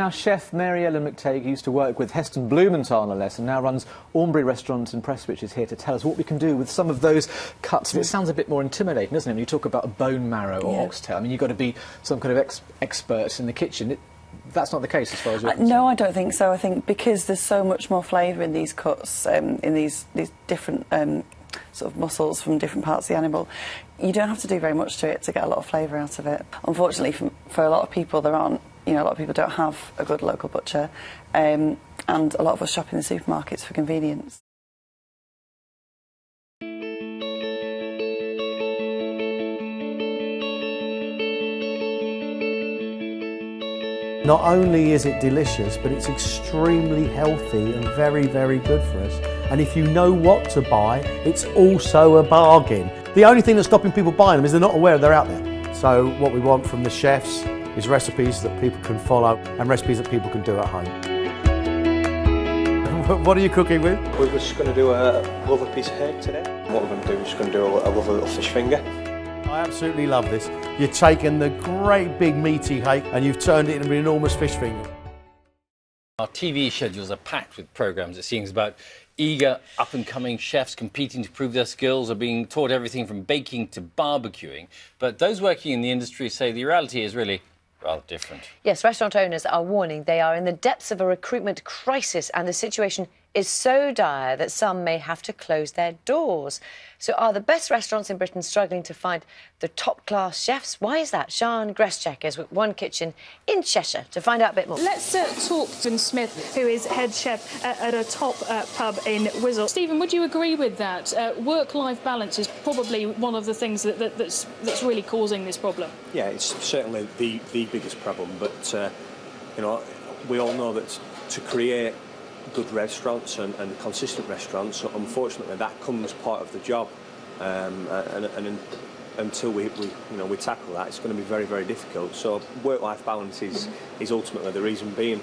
Now, chef Mary Ellen McTague used to work with Heston Blumenthal, no less, and now runs Aubrey Restaurant in Prestwich, is here to tell us what we can do with some of those cuts. It sounds a bit more intimidating, doesn't it, when you talk about a bone marrow or oxtail? I mean, you've got to be some kind of expert in the kitchen. That's not the case as far as you're concerned. No, I don't think so. I think because there's so much more flavour in these cuts, in these different sort of muscles from different parts of the animal, you don't have to do very much to it to get a lot of flavour out of it. Unfortunately, for a lot of people, there aren't. You know, a lot of people don't have a good local butcher, and a lot of us shop in the supermarkets for convenience. Not only is it delicious, but it's extremely healthy and very, very good for us. And if you know what to buy, it's also a bargain. The only thing that's stopping people buying them is they're not aware they're out there. So what we want from the chefs is recipes that people can follow and recipes that people can do at home. What are you cooking with? We're just going to do a lover piece of hake today. What we're going to do is just going to do a lovely little fish finger. I absolutely love this. You've taken the great big meaty hake and you've turned it into an enormous fish finger. Our TV schedules are packed with programmes, it seems, about eager, up-and-coming chefs competing to prove their skills, are being taught everything from baking to barbecuing. But those working in the industry say the reality is really rather different. Yes, restaurant owners are warning they are in the depths of a recruitment crisis and the situation is so dire that some may have to close their doors. So are the best restaurants in Britain struggling to find the top-class chefs? Why is that? Sian Greschek is with One Kitchen in Cheshire to find out a bit more. Let's talk to Stephen Smith, who is head chef at a top pub in Wizzle. Stephen, would you agree with that? Work-life balance is probably one of the things that's really causing this problem. Yeah, it's certainly the biggest problem, but you know, we all know that to create good restaurants and consistent restaurants, unfortunately that comes part of the job, and until we tackle that, it's going to be very, very difficult. So work-life balance is ultimately the reason being.